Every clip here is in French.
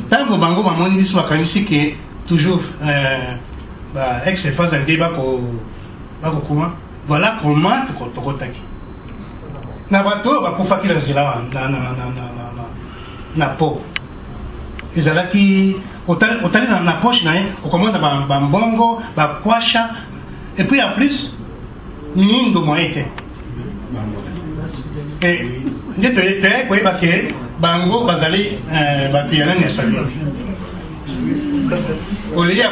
tant que bango bamoni biso bakanisi ke toujours ex-phase un débat bakokuma voilà comment tokotaki na bato oyo bakufaki na nzela na po ezalaki otali na poche na ye okomona bambongo bakwasha et puis en plus nindo moye te nde toyete koyeba ke bango bazali bato ya nani ya sali oleya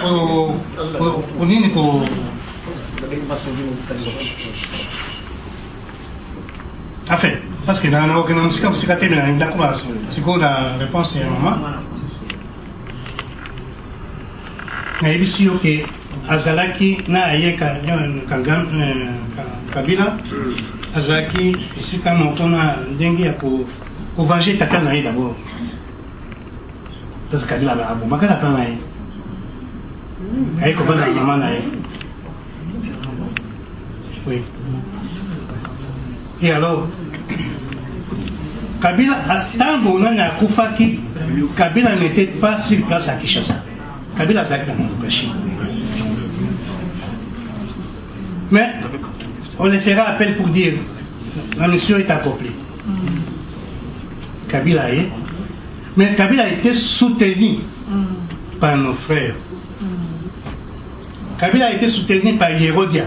konini enfin parce que na okena mosika te na ndako sikoyo na réponse ya mama nayebisi yo ke azalaki na aye Kabila azalaki esika moko na ndenge ya kovenger tata na ye d'abord parce que Kabila abomaka tata na ye aye kobanda mama na ye oui et alors Kabila ntango nani akufaki Kabila n'était pas sur place à Kinshasa Kabila azalaki na Lubumbashi mais on les fera appel pour dire la mission est accomplie. Kabila est, mais Kabila a été soutenu par nos frères. Kabila a été soutenu par Hérodia.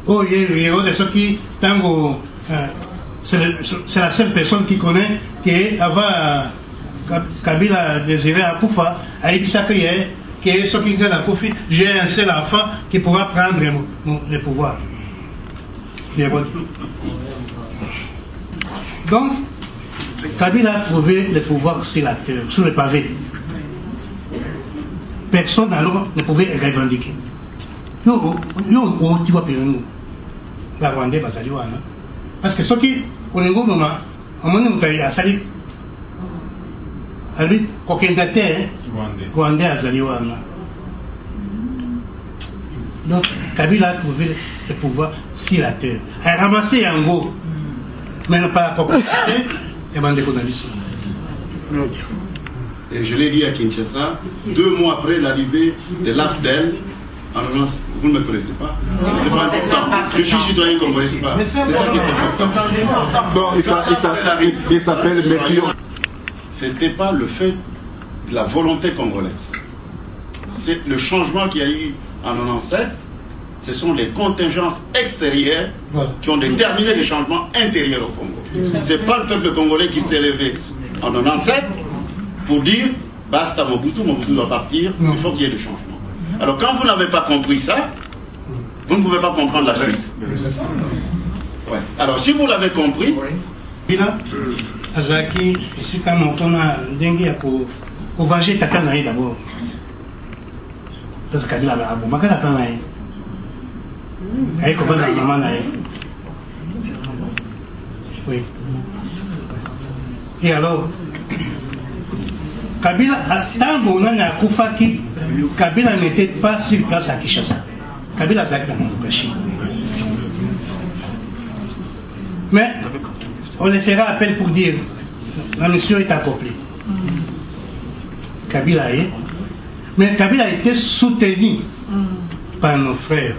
Oh, Hérodia, ce qui, tango, c'est la seule personne qui connaît que avant Kabila désiré à Koufa, a dit ça que ce qui gagne à Koufi, j'ai un seul enfant qui pourra prendre le pouvoir. Donc, Kabila a trouvé le pouvoir sur la terre, sur le pavé. Personne alors ne pouvait revendiquer. Tu vois, nous, les Rwandais, parce que ce qui, au niveau moment, à mon moment, il a sali. Alors, aucun date, Rwandais a sali. Donc, Kabila a trouvé le pouvoir sur la terre. Elle a ramassé en gros, mais non pas la et bandé Et je l'ai dit à Kinshasa, 2 mois après l'arrivée de l'AFDEL, alors vous ne me connaissez pas. Je suis citoyen congolais, c'est pas. C'est ça qui est important. Il s'appelle Méfio. C'était pas le fait de la volonté congolaise. C'est le changement qu'il y a eu en 97. Ce sont les contingences extérieures qui ont déterminé les changements intérieurs au Congo. Ce n'est pas le peuple congolais qui s'est levé en 97 pour dire basta Mobutu doit partir, il faut qu'il y ait des changements. Alors quand vous n'avez pas compris ça, vous ne pouvez pas comprendre la suite. Ouais. Alors si vous l'avez compris, Azaki, ici quand on a dengue pour venger tata na ye d'abord. Parce que Kabila a bomaka tata na ye. Aye kobanda mama na ye. Oui. Et alors, Kabila, tango nani akufaki, Kabila n'était pas sur place à Kinshasa. Kabila azalaki na Lubumbashi. Mais on les fera appel pour dire la mission est accomplie. Kabila est, mais Kabila a été soutenu par nos frères.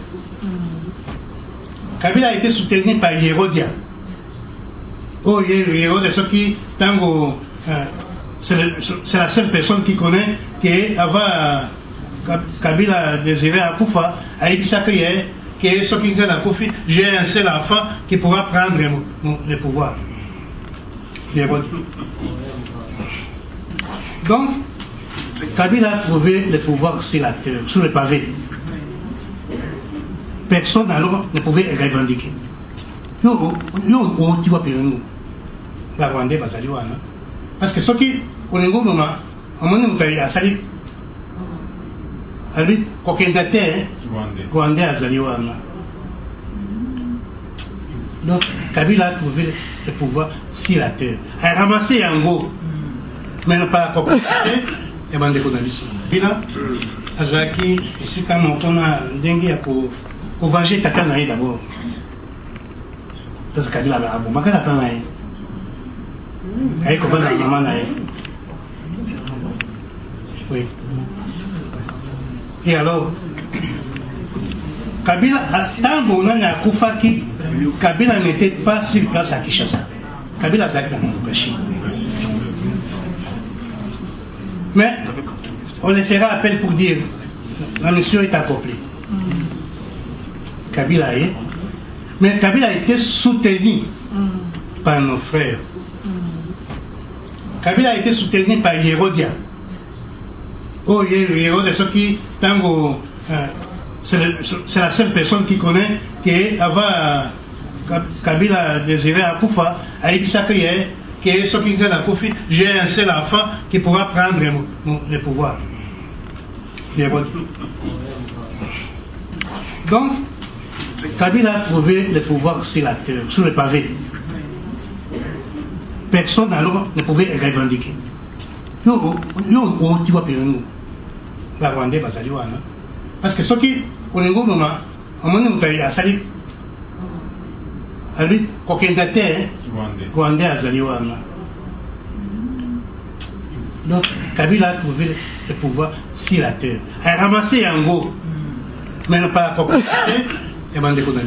Kabila a été soutenu par Hérodia. Oh, Hérodia, ce qui, tango, c'est la seule personne qui connaît que avant Kabila désiré à Koufa, a dit ça que ce qui gagne à Koufi, j'ai un seul enfant qui pourra prendre le pouvoir. Donc, Kabila a trouvé le pouvoir sur la terre, sur le pavé. Personne alors ne pouvait revendiquer. Tu vois, nous, les Rwandais, parce que ce qui, au niveau moment, à mon moment, il a sali. Alors, aucun date, Rwandais a sali. Donc, Kabila a trouvé le pouvoir sur la terre. Elle a ramassé en gros, mais non pas la et bandé Kabila, Azaki, ici quand on a dengue pour venger tata na ye d'abord. Parce que Kabila a bomaka tata na ye. Aye kobanda mama na ye. Oui. Et alors, Kabila, tant qu'on a Koufaki, Kabila n'était pas sur place à Kinshasa. Kabila a dans mon péché. Mais on les fera appel pour dire la mission est accomplie. Kabila est. Mais Kabila a été soutenu par nos frères. Kabila a été soutenu par Hérodia. Oh, Hérodia, ce qui, tango, c'est la seule personne qui connaît qui avant Kabila désiré à Koufa, a dit ça que ce qui gagne à Koufi, j'ai un seul enfant qui pourra prendre le pouvoir. Donc, Kabila a trouvé le pouvoir sur la terre, sur le pavé. Personne alors ne pouvait revendiquer. Tu vois, la Rwandais, parce que ce qui, au niveau de moi, on m'a dit à Sali, à lui, coquin d'atterre, Rwandais à Zaliwana. Donc, Kabila a trouvé le pouvoir sur la terre. Elle a ramassé en gros, mais non pas à coquin d'atterre, et m'a déconné.